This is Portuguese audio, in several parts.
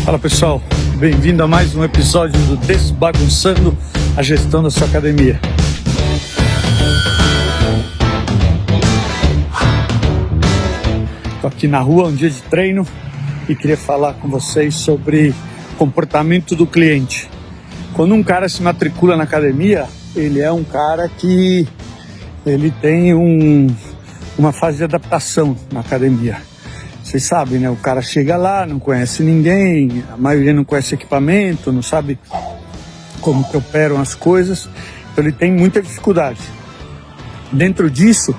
Fala pessoal, bem-vindo a mais um episódio do Desbagunçando a Gestão da Sua Academia. Estou aqui na rua, um dia de treino, e queria falar com vocês sobre comportamento do cliente. Quando um cara se matricula na academia, ele é um cara que ele tem uma fase de adaptação na academia. Vocês sabem, né? O cara chega lá, não conhece ninguém, a maioria não conhece equipamento, não sabe como que operam as coisas, então ele tem muita dificuldade. Dentro disso,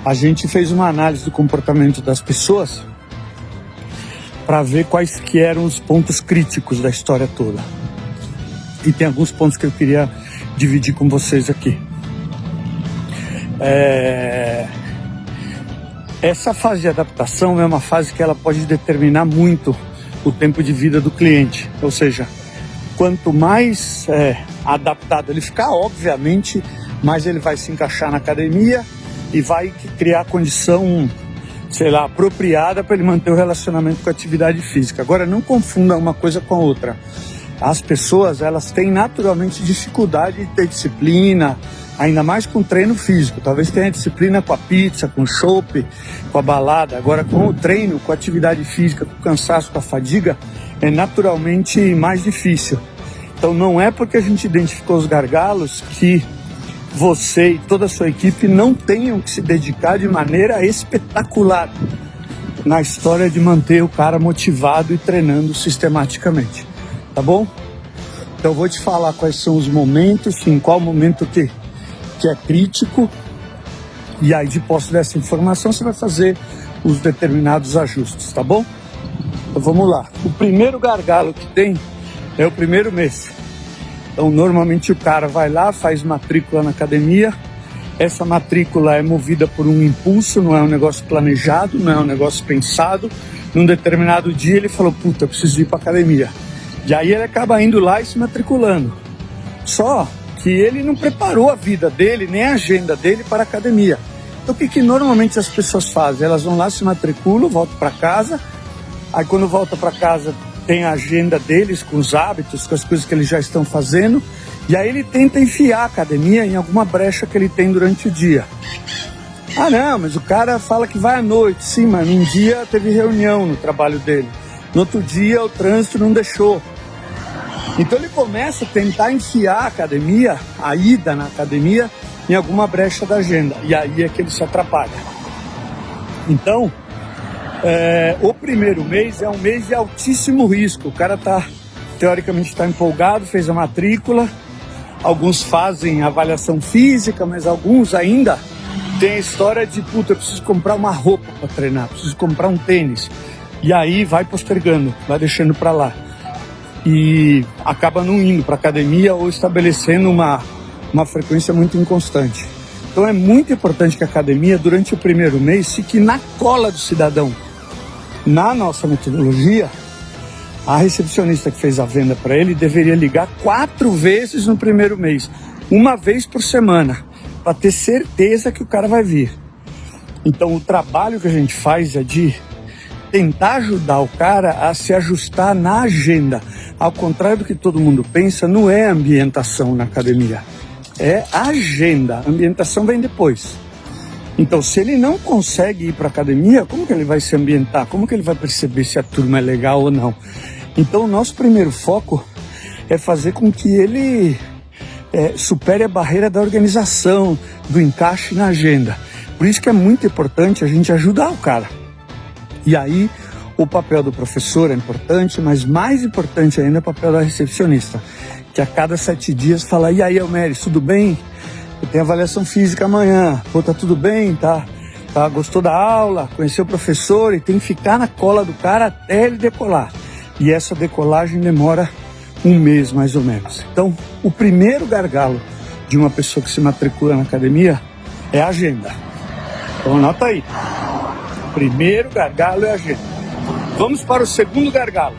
a gente fez uma análise do comportamento das pessoas para ver quais que eram os pontos críticos da história toda. E tem alguns pontos que eu queria dividir com vocês aqui. Essa fase de adaptação é uma fase que ela pode determinar muito o tempo de vida do cliente. Ou seja, quanto mais adaptado ele ficar, obviamente, mais ele vai se encaixar na academia e vai criar a condição, apropriada para ele manter o relacionamento com a atividade física. Agora, não confunda uma coisa com a outra. As pessoas, elas têm naturalmente dificuldade de ter disciplina, ainda mais com treino físico. Talvez tenha disciplina com a pizza, com o chopp, com a balada. Agora, com o treino, com a atividade física, com o cansaço, com a fadiga, é naturalmente mais difícil. Então, não é porque a gente identificou os gargalos que você e toda a sua equipe não tenham que se dedicar de maneira espetacular na história de manter o cara motivado e treinando sistematicamente. Tá bom? Então, eu vou te falar quais são os momentos, em qual momento que é crítico, e aí de posse dessa informação você vai fazer os determinados ajustes, tá bom? Então vamos lá. O primeiro gargalo que tem é o primeiro mês. Então normalmente o cara vai lá, faz matrícula na academia, essa matrícula é movida por um impulso, não é um negócio planejado, não é um negócio pensado. Num determinado dia ele falou, eu preciso ir para academia. E aí ele acaba indo lá e se matriculando. Só que ele não preparou a vida dele, nem a agenda dele para a academia. Então o que normalmente as pessoas fazem? Elas vão lá, se matriculam, voltam para casa, aí quando volta para casa tem a agenda deles, com os hábitos, com as coisas que eles já estão fazendo, e aí ele tenta enfiar a academia em alguma brecha que ele tem durante o dia. Ah não, mas o cara fala que vai à noite. Sim, mas num dia teve reunião no trabalho dele, no outro dia o trânsito não deixou. Então ele começa a tentar enfiar a academia, a ida na academia, em alguma brecha da agenda. E aí é que ele se atrapalha. Então, o primeiro mês é um mês de altíssimo risco. O cara teoricamente está empolgado, fez a matrícula. Alguns fazem avaliação física, mas alguns ainda têm a história de, eu preciso comprar uma roupa para treinar, preciso comprar um tênis. E aí vai postergando, vai deixando para lá. E acaba não indo para a academia ou estabelecendo uma frequência muito inconstante. Então é muito importante que a academia, durante o primeiro mês, fique na cola do cidadão. Na nossa metodologia, a recepcionista que fez a venda para ele deveria ligar 4 vezes no primeiro mês, 1 vez por semana, para ter certeza que o cara vai vir. Então o trabalho que a gente faz é de tentar ajudar o cara a se ajustar na agenda. Ao contrário do que todo mundo pensa, não é ambientação na academia, é agenda. A ambientação vem depois. Então, se ele não consegue ir para a academia, como que ele vai se ambientar? Como que ele vai perceber se a turma é legal ou não? Então, o nosso primeiro foco é fazer com que ele supere a barreira da organização, do encaixe na agenda. Por isso que é muito importante a gente ajudar o cara. E aí, o papel do professor é importante, mas mais importante ainda é o papel da recepcionista, que a cada 7 dias fala, e aí, Elmeris, tudo bem? Eu tenho avaliação física amanhã, tá tudo bem, tá? Gostou da aula, conheceu o professor, e tem que ficar na cola do cara até ele decolar. E essa decolagem demora 1 mês, mais ou menos. Então, o primeiro gargalo de uma pessoa que se matricula na academia é a agenda. Então, anota aí. O primeiro gargalo é a agenda. Vamos para o segundo gargalo.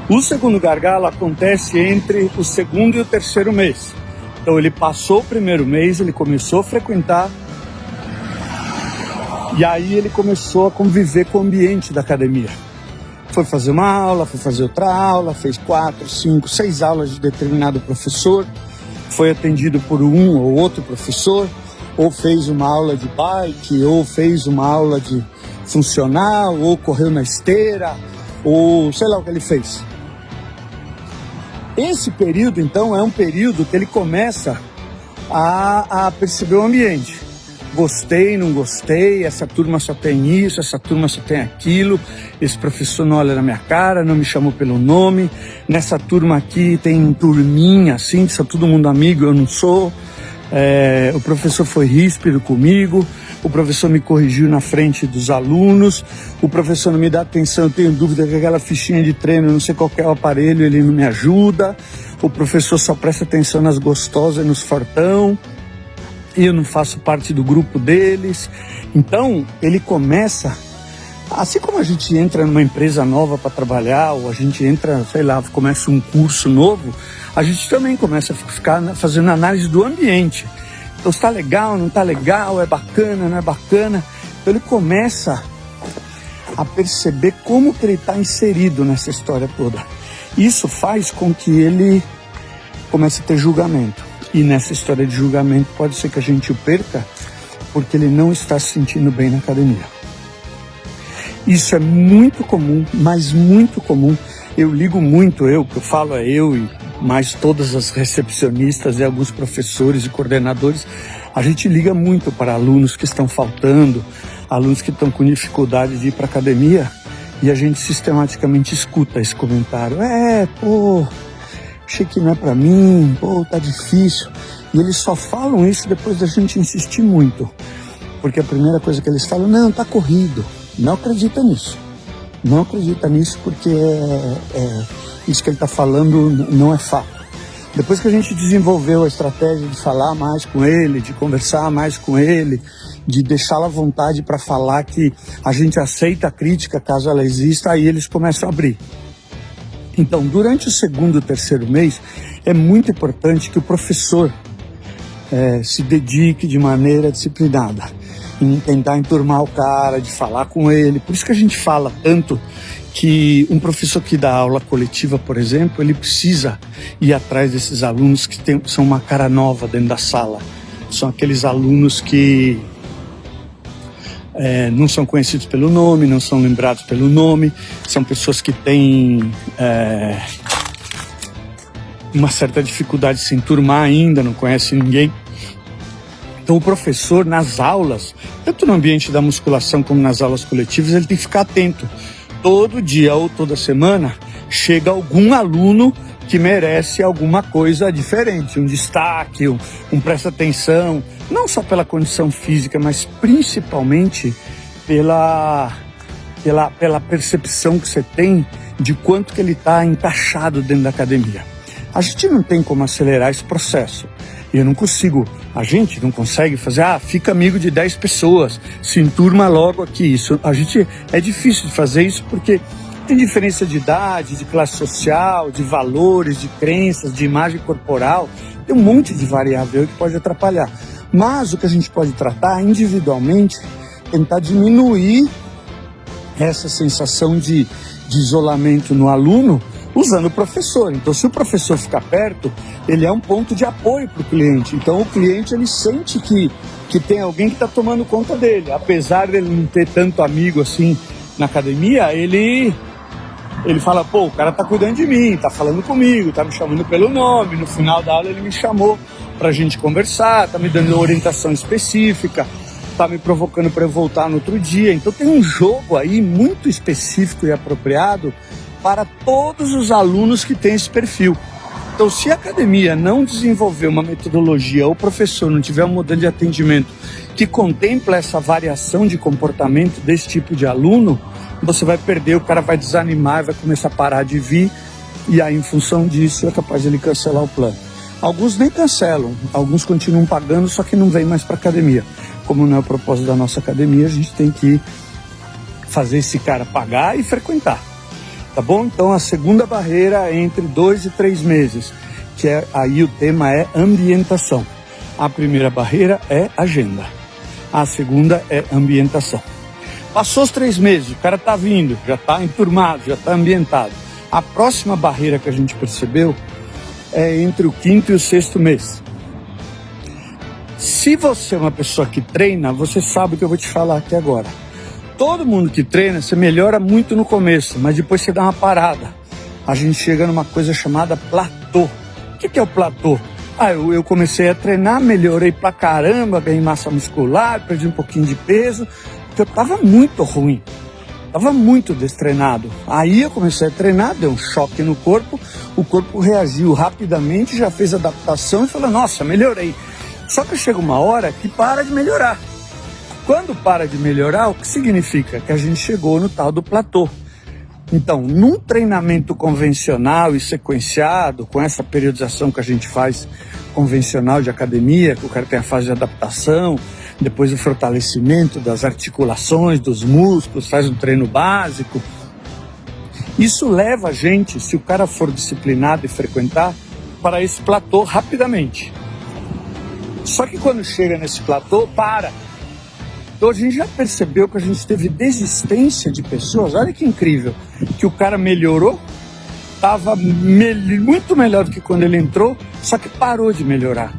O segundo gargalo acontece entre o segundo e o terceiro mês. Então ele passou o primeiro mês, ele começou a frequentar, e aí ele começou a conviver com o ambiente da academia. Foi fazer uma aula, foi fazer outra aula, fez 4, 5, 6 aulas de determinado professor, foi atendido por um ou outro professor, ou fez uma aula de bike, ou fez uma aula de funcional, ou correu na esteira, ou sei lá o que ele fez. Esse período, então, é um período que ele começa a perceber o ambiente. Gostei, não gostei, essa turma só tem isso, essa turma só tem aquilo, esse professor não olha na minha cara, não me chamou pelo nome, nessa turma aqui tem turminha assim, que são todo mundo amigo, eu não sou, o professor foi ríspido comigo, o professor me corrigiu na frente dos alunos, o professor não me dá atenção, eu tenho dúvida que aquela fichinha de treino, eu não sei qual que é o aparelho, ele não me ajuda, o professor só presta atenção nas gostosas e nos fortão, e eu não faço parte do grupo deles. Então ele começa, assim como a gente entra numa empresa nova para trabalhar, ou a gente entra, sei lá, começa um curso novo, a gente também começa a ficar fazendo análise do ambiente. Então está legal, não está legal, é bacana, não é bacana. Então ele começa a perceber como que ele está inserido nessa história toda. Isso faz com que ele comece a ter julgamento. E nessa história de julgamento pode ser que a gente o perca porque ele não está se sentindo bem na academia. Isso é muito comum, mas muito comum. Eu ligo muito, que eu falo é eu e mais todas as recepcionistas e alguns professores e coordenadores, a gente liga muito para alunos que estão faltando, alunos que estão com dificuldade de ir para a academia, e a gente sistematicamente escuta esse comentário. Achei que não é pra mim, tá difícil. E eles só falam isso depois da gente insistir muito. Porque a primeira coisa que eles falam, não, tá corrido. Não acredita nisso. Não acredita nisso porque isso que ele tá falando não é fato. Depois que a gente desenvolveu a estratégia de falar mais com ele, de conversar mais com ele, de deixá-lo à vontade para falar que a gente aceita a crítica caso ela exista, aí eles começam a abrir. Então, durante o segundo e terceiro mês, é muito importante que o professor se dedique de maneira disciplinada, em tentar enturmar o cara, de falar com ele. Por isso que a gente fala tanto que um professor que dá aula coletiva, por exemplo, ele precisa ir atrás desses alunos que são uma cara nova dentro da sala. São aqueles alunos que não são conhecidos pelo nome, não são lembrados pelo nome, são pessoas que têm uma certa dificuldade de se enturmar ainda, não conhecem ninguém. Então o professor, nas aulas, tanto no ambiente da musculação como nas aulas coletivas, ele tem que ficar atento. Todo dia ou toda semana chega algum aluno que merece alguma coisa diferente, um destaque, um presta atenção, não só pela condição física, mas principalmente pela percepção que você tem de quanto que ele está encaixado dentro da academia. A gente não tem como acelerar esse processo. Eu não consigo, a gente não consegue fazer, fica amigo de 10 pessoas, se enturma logo aqui. É difícil de fazer isso porque tem diferença de idade, de classe social, de valores, de crenças, de imagem corporal. Tem um monte de variável que pode atrapalhar. Mas o que a gente pode tratar individualmente, tentar diminuir essa sensação de isolamento no aluno, usando o professor. Então, se o professor ficar perto, ele é um ponto de apoio para o cliente. Então, o cliente ele sente que tem alguém que está tomando conta dele. Apesar dele não ter tanto amigo assim na academia, ele fala, o cara tá cuidando de mim, tá falando comigo, tá me chamando pelo nome. No final da aula ele me chamou pra gente conversar, tá me dando orientação específica, tá me provocando para eu voltar no outro dia. Então tem um jogo aí muito específico e apropriado para todos os alunos que têm esse perfil. Então, se a academia não desenvolver uma metodologia ou o professor não tiver um modelo de atendimento que contempla essa variação de comportamento desse tipo de aluno, você vai perder, o cara vai desanimar, vai começar a parar de vir, e aí, em função disso, é capaz de ele cancelar o plano. Alguns nem cancelam, alguns continuam pagando, só que não vem mais para a academia. Como não é o propósito da nossa academia, a gente tem que fazer esse cara pagar e frequentar. Tá bom? Então a segunda barreira é entre 2 e 3 meses, que aí o tema é ambientação. A primeira barreira é agenda, a segunda é ambientação. Passou os 3 meses, o cara tá vindo, já tá enturmado, já tá ambientado. A próxima barreira que a gente percebeu é entre o 5º e o 6º mês. Se você é uma pessoa que treina, você sabe o que eu vou te falar aqui agora. Todo mundo que treina, você melhora muito no começo, mas depois você dá uma parada. A gente chega numa coisa chamada platô. O que é o platô? Eu comecei a treinar, melhorei pra caramba, ganhei massa muscular, perdi um pouquinho de peso, porque eu tava muito ruim, tava muito destreinado. Aí eu comecei a treinar, deu um choque no corpo, o corpo reagiu rapidamente, já fez adaptação e falou, nossa, melhorei. Só que chega uma hora que para de melhorar. Quando para de melhorar, o que significa? Que a gente chegou no tal do platô. Então, num treinamento convencional e sequenciado, com essa periodização que a gente faz convencional de academia, que o cara tem a fase de adaptação, depois o fortalecimento das articulações, dos músculos, faz um treino básico. Isso leva a gente, se o cara for disciplinado e frequentar, para esse platô rapidamente. Só que quando chega nesse platô, para. Então a gente já percebeu que a gente teve desistência de pessoas, olha que incrível, que o cara melhorou, estava muito melhor do que quando ele entrou, só que parou de melhorar.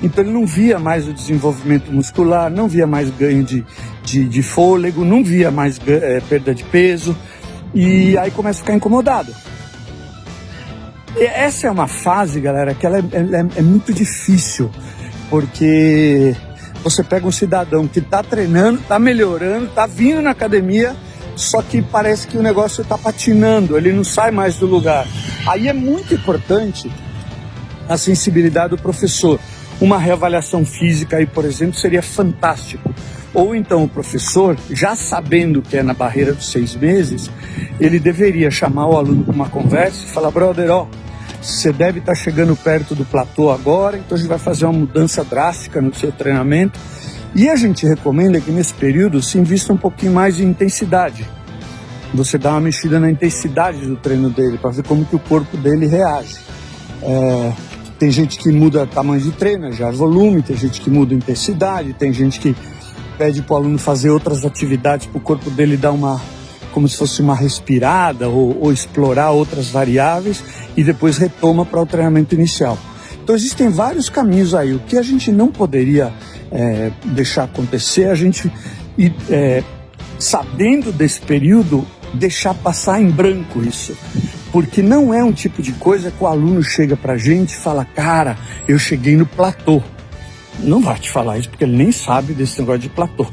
Então ele não via mais o desenvolvimento muscular, não via mais ganho de fôlego, não via mais perda de peso, e aí começa a ficar incomodado. E essa é uma fase, galera, que ela é muito difícil, porque você pega um cidadão que está treinando, está melhorando, está vindo na academia, só que parece que o negócio está patinando, ele não sai mais do lugar. Aí é muito importante a sensibilidade do professor. Uma reavaliação física aí, por exemplo, seria fantástico. Ou então o professor, já sabendo que é na barreira dos 6 meses, ele deveria chamar o aluno para uma conversa e falar, brother, você deve estar chegando perto do platô agora, então a gente vai fazer uma mudança drástica no seu treinamento. E a gente recomenda que nesse período se invista um pouquinho mais em intensidade. Você dá uma mexida na intensidade do treino dele, para ver como que o corpo dele reage. Tem gente que muda tamanho de treino, já volume, tem gente que muda intensidade, tem gente que pede para o aluno fazer outras atividades para o corpo dele dar como se fosse uma respirada ou explorar outras variáveis e depois retoma para o treinamento inicial. Então existem vários caminhos aí. O que a gente não poderia deixar acontecer, a gente, sabendo desse período, deixar passar em branco isso. Porque não é um tipo de coisa que o aluno chega pra gente e fala, cara, eu cheguei no platô. Não vai te falar isso porque ele nem sabe desse negócio de platô,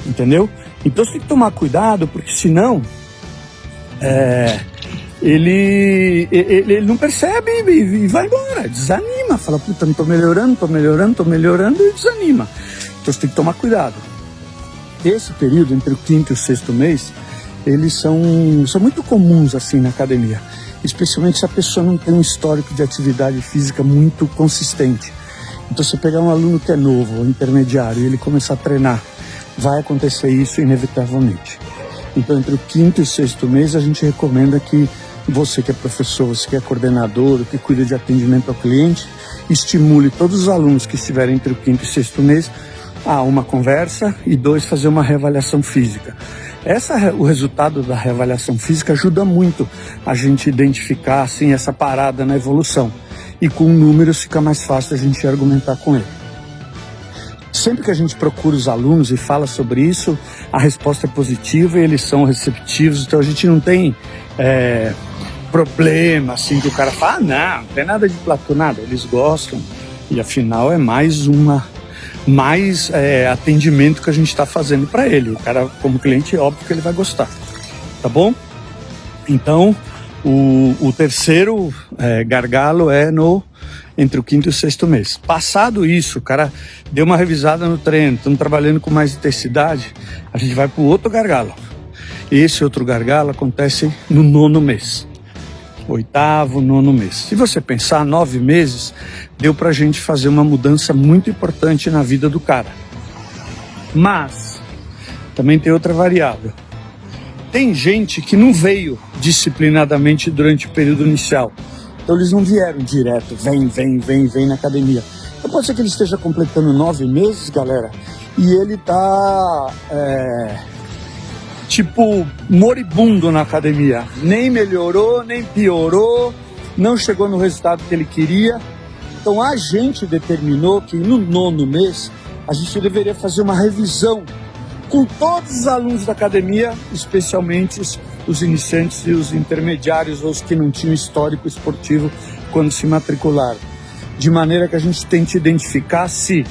entendeu? Então você tem que tomar cuidado, porque senão ele não percebe e vai embora, desanima, fala, puta, não tô melhorando e desanima. Então você tem que tomar cuidado. Esse período entre o 5º e o 6º mês, eles são muito comuns assim na academia, especialmente se a pessoa não tem um histórico de atividade física muito consistente. Então se pegar um aluno que é novo ou intermediário e ele começar a treinar, vai acontecer isso inevitavelmente. Então entre o 5º e o 6º mês a gente recomenda que você que é professor, você que é coordenador, que cuida de atendimento ao cliente, estimule todos os alunos que estiverem entre o 5º e o 6º mês a uma conversa e 2, fazer uma reavaliação física. O resultado da reavaliação física ajuda muito a gente identificar assim, essa parada na evolução. E com números fica mais fácil a gente argumentar com ele. Sempre que a gente procura os alunos e fala sobre isso, a resposta é positiva e eles são receptivos, então a gente não tem problema assim que o cara fala, não tem nada de platô, nada, eles gostam e afinal é mais atendimento que a gente está fazendo para ele. O cara, como cliente, é óbvio que ele vai gostar, tá bom? Então, o terceiro gargalo é entre o 5º e o 6º mês. Passado isso, o cara deu uma revisada no treino, estamos trabalhando com mais intensidade, a gente vai para o outro gargalo. Esse outro gargalo acontece no 9º mês. 8º, 9º mês. Se você pensar, 9 meses, deu pra gente fazer uma mudança muito importante na vida do cara. Mas, também tem outra variável. Tem gente que não veio disciplinadamente durante o período inicial. Então eles não vieram direto, vem na academia. Então pode ser que ele esteja completando 9 meses, galera, e ele tá tipo moribundo na academia. Nem melhorou, nem piorou, não chegou no resultado que ele queria. Então a gente determinou que no 9º mês a gente deveria fazer uma revisão com todos os alunos da academia, especialmente os iniciantes e os intermediários, ou os que não tinham histórico esportivo quando se matricularam. De maneira que a gente tente identificar se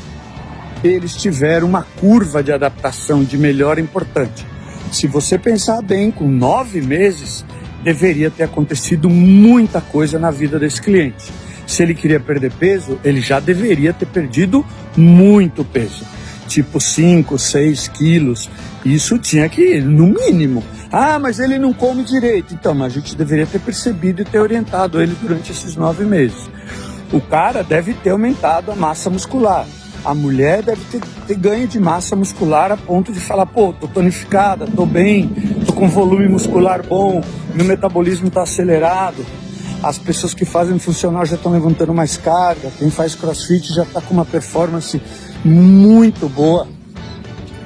eles tiveram uma curva de adaptação, de melhora importante. Se você pensar bem, com 9 meses, deveria ter acontecido muita coisa na vida desse cliente. Se ele queria perder peso, ele já deveria ter perdido muito peso. Tipo 5, 6 quilos. Isso tinha que ir, no mínimo. Ah, mas ele não come direito. Então, mas a gente deveria ter percebido e ter orientado ele durante esses 9 meses. O cara deve ter aumentado a massa muscular. A mulher deve ter ganho de massa muscular a ponto de falar, pô, tô tonificada, tô bem, tô com volume muscular bom, meu metabolismo tá acelerado. As pessoas que fazem funcional já estão levantando mais carga, quem faz crossfit já está com uma performance muito boa.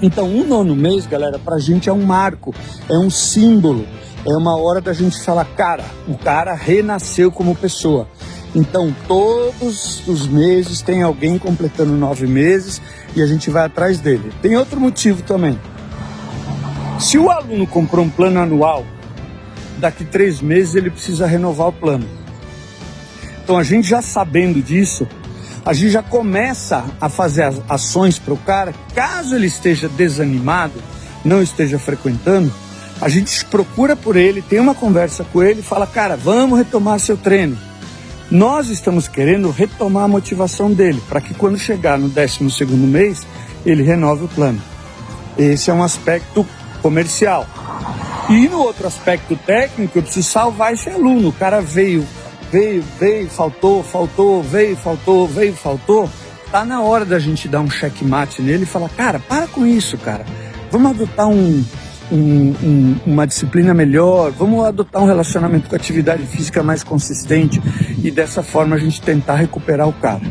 Então, o 9º mês, galera, pra gente é um marco, é um símbolo, é uma hora da gente falar, cara, o cara renasceu como pessoa. Então, todos os meses tem alguém completando 9 meses e a gente vai atrás dele. Tem outro motivo também. Se o aluno comprou um plano anual, daqui 3 meses ele precisa renovar o plano. Então, a gente já sabendo disso, a gente já começa a fazer as ações para o cara. Caso ele esteja desanimado, não esteja frequentando, a gente procura por ele, tem uma conversa com ele e fala, cara, vamos retomar seu treino. Nós estamos querendo retomar a motivação dele, para que quando chegar no 12º mês, ele renove o plano. Esse é um aspecto comercial. E no outro aspecto técnico, eu preciso salvar esse aluno. O cara veio, faltou, faltou. Tá na hora da gente dar um checkmate nele e falar, cara, para com isso, cara. Vamos adotar uma disciplina melhor, vamos adotar um relacionamento com a atividade física mais consistente e dessa forma a gente tentar recuperar o cara.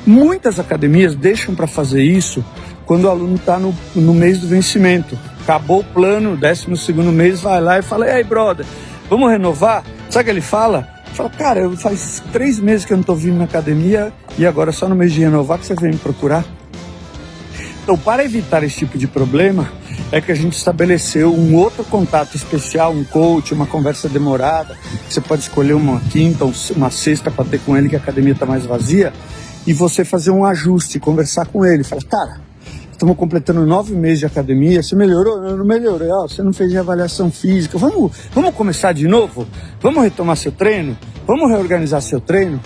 Muitas academias deixam para fazer isso quando o aluno está no mês do vencimento. Acabou o plano, 12º mês, vai lá e fala, e aí, brother, vamos renovar? Sabe o que ele fala? Fala, cara, faz 3 meses que eu não estou vindo na academia e agora só no mês de renovar que você vem me procurar. Então, para evitar esse tipo de problema, é que a gente estabeleceu um outro contato especial, um coach, uma conversa demorada. Você pode escolher uma quinta ou uma sexta para ter com ele, que a academia está mais vazia, e você fazer um ajuste, conversar com ele. Fala, cara, estamos completando 9 meses de academia, você melhorou? Eu não melhorei, você não fez avaliação física. Vamos começar de novo? Vamos retomar seu treino? Vamos reorganizar seu treino?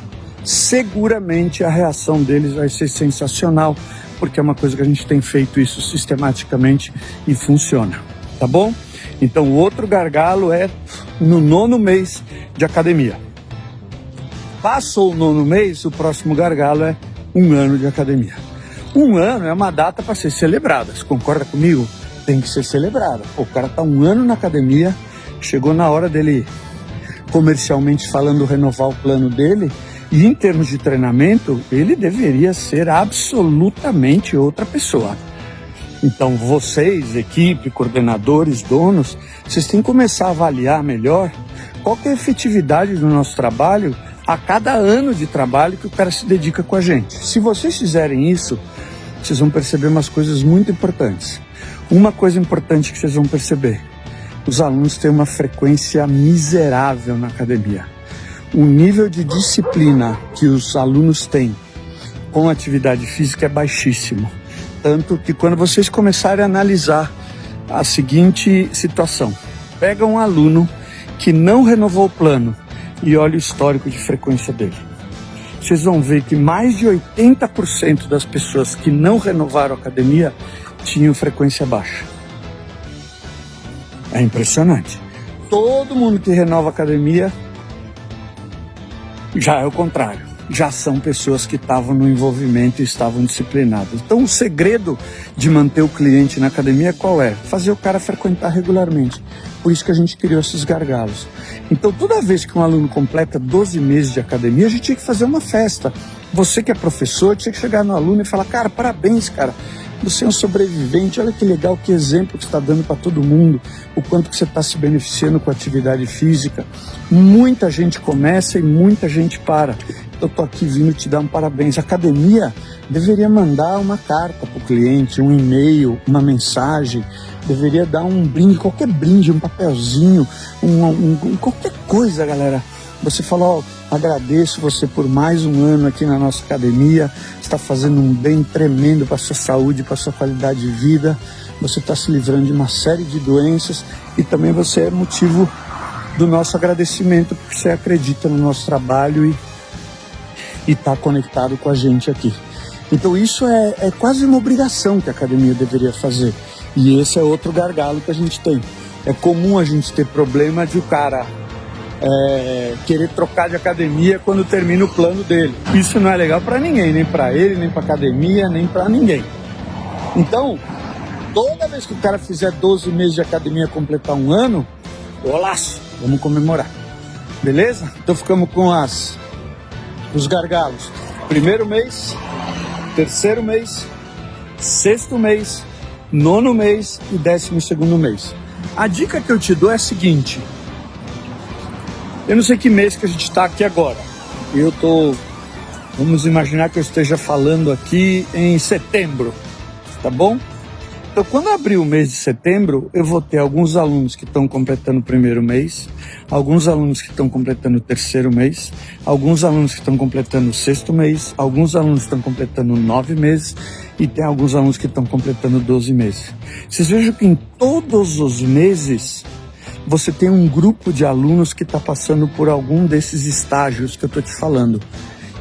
Seguramente a reação deles vai ser sensacional, porque é uma coisa que a gente tem feito isso sistematicamente e funciona, tá bom? Então o outro gargalo é no 9º mês de academia. Passou o 9º mês, o próximo gargalo é 1 ano de academia. 1 ano é uma data para ser celebrada, você concorda comigo? Tem que ser celebrada. Pô, o cara tá 1 ano na academia, chegou na hora dele, comercialmente falando, renovar o plano dele. E em termos de treinamento, ele deveria ser absolutamente outra pessoa. Então vocês, equipe, coordenadores, donos, vocês têm que começar a avaliar melhor qual que é a efetividade do nosso trabalho a cada ano de trabalho que o cara se dedica com a gente. Se vocês fizerem isso, vocês vão perceber umas coisas muito importantes. Uma coisa importante que vocês vão perceber, os alunos têm uma frequência miserável na academia. O nível de disciplina que os alunos têm com atividade física é baixíssimo. Tanto que quando vocês começarem a analisar a seguinte situação, pega um aluno que não renovou o plano e olha o histórico de frequência dele. Vocês vão ver que mais de 80% das pessoas que não renovaram a academia tinham frequência baixa. É impressionante. Todo mundo que renova a academia já é o contrário, já são pessoas que estavam no envolvimento e estavam disciplinadas. Então o segredo de manter o cliente na academia qual é? Fazer o cara frequentar regularmente. Por isso que a gente criou esses gargalos. Então toda vez que um aluno completa 12 meses de academia, a gente tinha que fazer uma festa. Você que é professor tinha que chegar no aluno e falar, cara, parabéns, cara. Você é um sobrevivente, olha que legal, que exemplo que você está dando para todo mundo, o quanto que você está se beneficiando com a atividade física. Muita gente começa e muita gente para. Eu estou aqui vindo te dar um parabéns. A academia deveria mandar uma carta para o cliente, um e-mail, uma mensagem, deveria dar um brinde, qualquer brinde, um papelzinho, qualquer coisa, galera. Você fala, ó, agradeço você por mais um ano aqui na nossa academia, está fazendo um bem tremendo para a sua saúde, para a sua qualidade de vida, você está se livrando de uma série de doenças e também você é motivo do nosso agradecimento, porque você acredita no nosso trabalho e está conectado com a gente aqui. Então isso é quase uma obrigação que a academia deveria fazer. E esse é outro gargalo que a gente tem. É comum a gente ter problema de o cara querer trocar de academia quando termina o plano dele. Isso não é legal para ninguém, nem para ele, nem para academia, nem para ninguém. Então, toda vez que o cara fizer 12 meses de academia completar um ano, golaço, vamos comemorar. Beleza? Então ficamos com os gargalos. Primeiro mês, terceiro mês, sexto mês, nono mês e 12º mês. A dica que eu te dou é a seguinte: eu não sei que mês que a gente está aqui agora. Vamos imaginar que eu esteja falando aqui em setembro, tá bom? Então, quando abrir o mês de setembro, eu vou ter alguns alunos que estão completando o primeiro mês, alguns alunos que estão completando o terceiro mês, alguns alunos que estão completando o sexto mês, alguns alunos que estão completando 9 meses e tem alguns alunos que estão completando 12 meses. Vocês vejam que em todos os meses você tem um grupo de alunos que está passando por algum desses estágios que eu estou te falando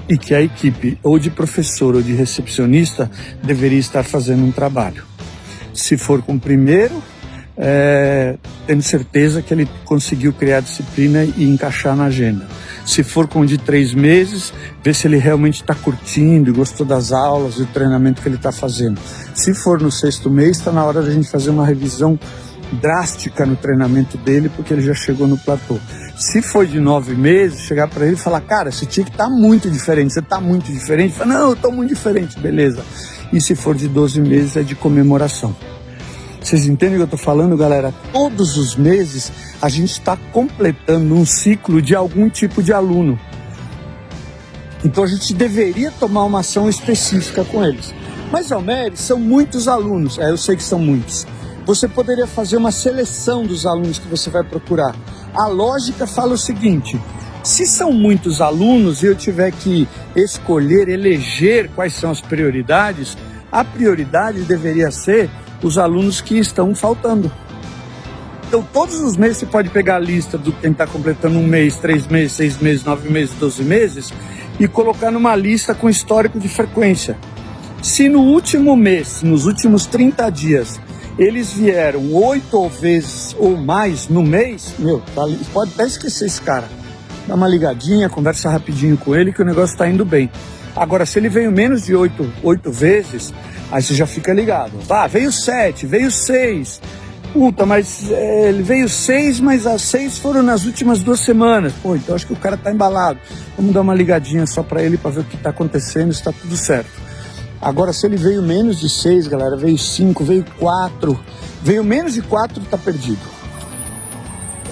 e que a equipe ou de professor ou de recepcionista deveria estar fazendo um trabalho. Se for com o primeiro, tenho certeza que ele conseguiu criar disciplina e encaixar na agenda. Se for com o de 3 meses, ver se ele realmente está curtindo e gostou das aulas e do treinamento que ele está fazendo. Se for no sexto mês, está na hora da gente fazer uma revisão drástica no treinamento dele, porque ele já chegou no platô. Se for de 9 meses, chegar para ele e falar, cara, você tinha que estar muito diferente, você está muito diferente. Fala, não, eu estou muito diferente, beleza. E se for de 12 meses, é de comemoração. Vocês entendem o que eu estou falando, galera? Todos os meses, a gente está completando um ciclo de algum tipo de aluno. Então, a gente deveria tomar uma ação específica com eles. Mas, Almeri, são muitos alunos. Eu sei que são muitos. Você poderia fazer uma seleção dos alunos que você vai procurar. A lógica fala o seguinte: se são muitos alunos e eu tiver que escolher, eleger quais são as prioridades, a prioridade deveria ser os alunos que estão faltando. Então, todos os meses você pode pegar a lista do quem está completando 1 mês, 3 meses, 6 meses, 9 meses, 12 meses e colocar numa lista com histórico de frequência. Se no último mês, nos últimos 30 dias, eles vieram 8 vezes ou mais no mês, pode até esquecer esse cara. Dá uma ligadinha, conversa rapidinho com ele que o negócio está indo bem. Agora, se ele veio menos de 8 vezes, aí você já fica ligado. Veio 7, veio 6. Puta, mas ele veio 6, mas as 6 foram nas últimas 2 semanas. Pô, então acho que o cara tá embalado. Vamos dar uma ligadinha só para ele para ver o que tá acontecendo, se tá tudo certo. Agora, se ele veio menos de 6, galera, veio 5, veio 4, veio menos de 4, tá perdido.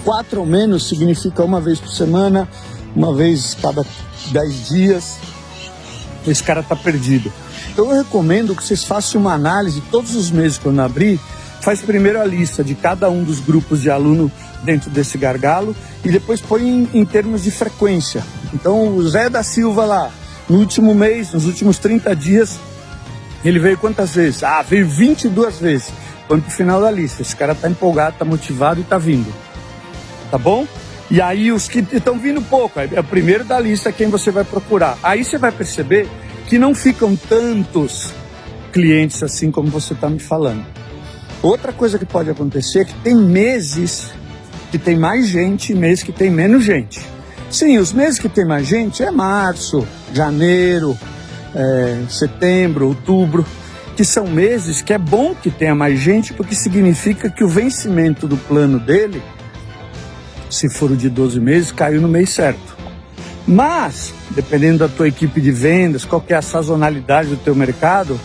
4 ou menos significa 1 vez por semana, 1 vez cada 10 dias. Esse cara tá perdido. Então eu recomendo que vocês façam uma análise todos os meses quando abrir. Faz primeiro a lista de cada um dos grupos de aluno dentro desse gargalo e depois põe em termos de frequência. Então o Zé da Silva lá, no último mês, nos últimos 30 dias, ele veio quantas vezes? Veio 22 vezes. Põe pro final da lista. Esse cara tá empolgado, tá motivado e tá vindo. Tá bom? E aí os que estão vindo pouco, é o primeiro da lista quem você vai procurar. Aí você vai perceber que não ficam tantos clientes assim como você está me falando. Outra coisa que pode acontecer é que tem meses que tem mais gente e meses que tem menos gente. Sim, os meses que tem mais gente é março, janeiro, setembro, outubro, que são meses que é bom que tenha mais gente, porque significa que o vencimento do plano dele, se for o de 12 meses, caiu no mês certo. Mas, dependendo da tua equipe de vendas, qual que é a sazonalidade do teu mercado,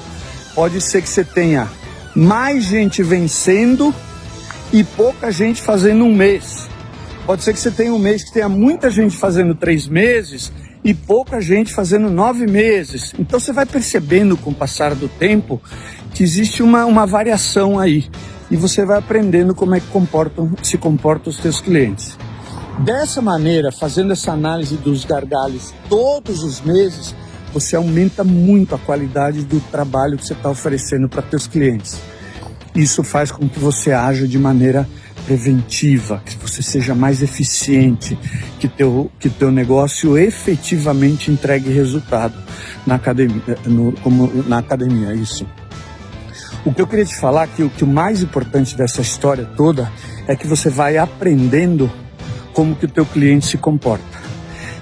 Pode ser que você tenha mais gente vencendo e pouca gente fazendo um mês. Pode ser que você tenha um mês que tenha muita gente fazendo 3 meses e pouca gente fazendo 9 meses. Então você vai percebendo com o passar do tempo que existe uma variação aí. E você vai aprendendo como é que se comportam os teus clientes. Dessa maneira, fazendo essa análise dos gargalos todos os meses, você aumenta muito a qualidade do trabalho que você está oferecendo para teus clientes. Isso faz com que você haja de maneira preventiva, que você seja mais eficiente, que teu negócio efetivamente entregue resultado na academia, isso. O que eu queria te falar que o mais importante dessa história toda é que você vai aprendendo como que o teu cliente se comporta.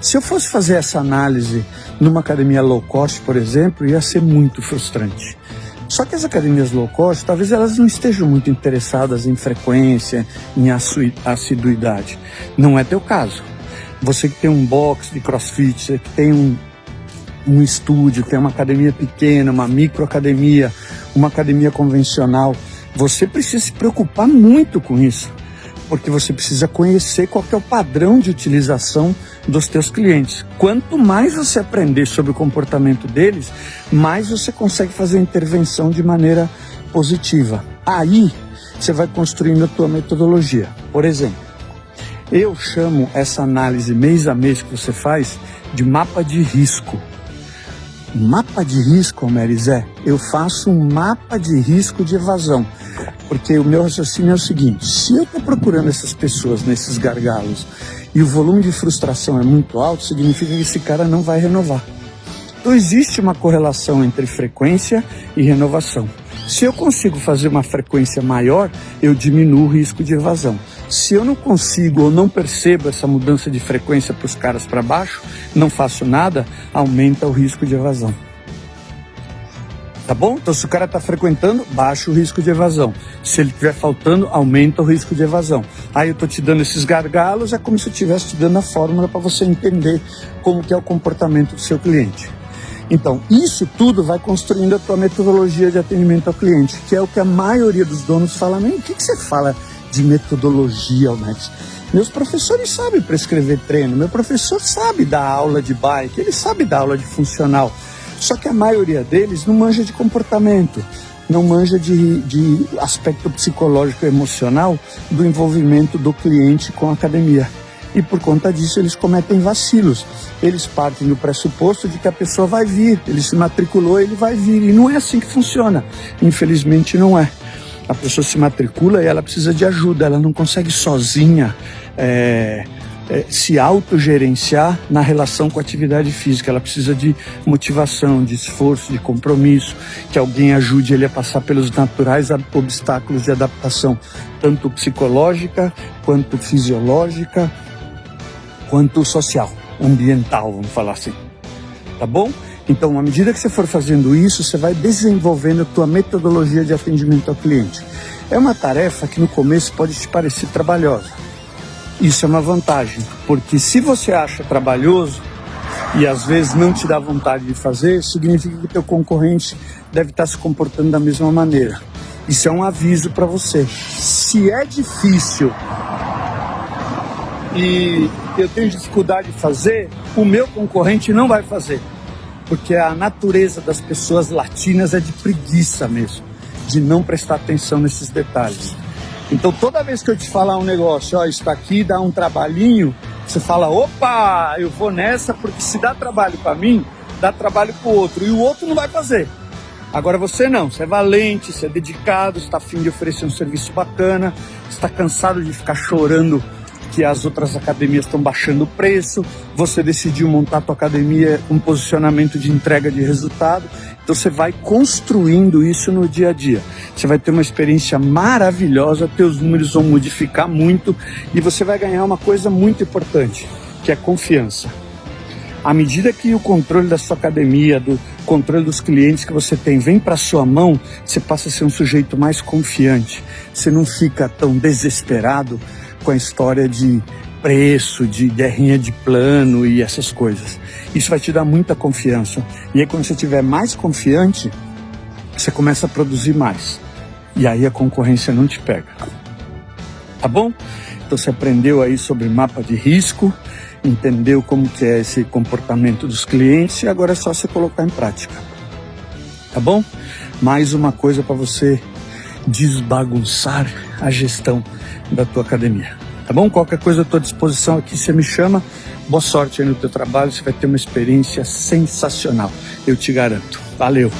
Se eu fosse fazer essa análise numa academia low cost, por exemplo, ia ser muito frustrante. Só que as academias low cost, talvez elas não estejam muito interessadas em frequência, em assiduidade. Não é teu caso. Você que tem um box de crossfit, você que tem um estúdio, tem uma academia pequena, uma microacademia, uma academia convencional, você precisa se preocupar muito com isso, porque você precisa conhecer qual que é o padrão de utilização dos teus clientes. Quanto mais você aprender sobre o comportamento deles, mais você consegue fazer a intervenção de maneira positiva. Aí, você vai construindo a tua metodologia. Por exemplo, eu chamo essa análise mês a mês que você faz de mapa de risco. Mapa de risco, Merizé, eu faço um mapa de risco de evasão. Porque o meu raciocínio é o seguinte: se eu estou procurando essas pessoas nesses gargalos e o volume de frustração é muito alto, significa que esse cara não vai renovar. Então existe uma correlação entre frequência e renovação. Se eu consigo fazer uma frequência maior, eu diminuo o risco de evasão. Se eu não consigo ou não percebo essa mudança de frequência para os caras para baixo, não faço nada, aumenta o risco de evasão. Tá bom? Então se o cara está frequentando, baixa o risco de evasão. Se ele estiver faltando, aumenta o risco de evasão. Aí eu estou te dando esses gargalos, é como se eu estivesse te dando a fórmula para você entender como que é o comportamento do seu cliente. Então, isso tudo vai construindo a tua metodologia de atendimento ao cliente, que é o que a maioria dos donos fala. O que você fala de metodologia, Almex? Meus professores sabem prescrever treino, meu professor sabe dar aula de bike, ele sabe dar aula de funcional. Só que a maioria deles não manja de comportamento, não manja de aspecto psicológico e emocional do envolvimento do cliente com a academia. E por conta disso eles cometem vacilos. Eles partem do pressuposto de que a pessoa vai vir, ele se matriculou, ele vai vir. E não é assim que funciona. Infelizmente não é. A pessoa se matricula e ela precisa de ajuda, ela não consegue sozinha se autogerenciar na relação com a atividade física. Ela precisa de motivação, de esforço, de compromisso, que alguém ajude ele a passar pelos naturais obstáculos de adaptação, tanto psicológica, quanto fisiológica, quanto social, ambiental, vamos falar assim. Tá bom? Então, à medida que você for fazendo isso, você vai desenvolvendo a tua metodologia de atendimento ao cliente. É uma tarefa que no começo pode te parecer trabalhosa. Isso é uma vantagem, porque se você acha trabalhoso e às vezes não te dá vontade de fazer, significa que o teu concorrente deve estar se comportando da mesma maneira. Isso é um aviso para você. Se é difícil e eu tenho dificuldade de fazer, o meu concorrente não vai fazer. Porque a natureza das pessoas latinas é de preguiça mesmo, de não prestar atenção nesses detalhes. Então toda vez que eu te falar um negócio, ó, isso aqui dá um trabalhinho, você fala, opa, eu vou nessa, porque se dá trabalho para mim, dá trabalho para o outro, e o outro não vai fazer. Agora você não, você é valente, você é dedicado, você está afim de oferecer um serviço bacana, você está cansado de ficar chorando que as outras academias estão baixando o preço, você decidiu montar a tua academia com posicionamento de entrega de resultado, então você vai construindo isso no dia a dia. Você vai ter uma experiência maravilhosa, teus números vão modificar muito e você vai ganhar uma coisa muito importante, que é confiança. À medida que o controle da sua academia, do controle dos clientes que você tem, vem para sua mão, você passa a ser um sujeito mais confiante. Você não fica tão desesperado com a história de preço, de guerrinha de plano e essas coisas. Isso vai te dar muita confiança. E aí quando você estiver mais confiante, você começa a produzir mais. E aí a concorrência não te pega. Tá bom? Então você aprendeu aí sobre mapa de risco, entendeu como que é esse comportamento dos clientes e agora é só você colocar em prática. Tá bom? Mais uma coisa para você desbagunçar a gestão da tua academia. Tá bom? Qualquer coisa eu estou à disposição aqui, você me chama. Boa sorte aí no teu trabalho, você vai ter uma experiência sensacional, eu te garanto. Valeu!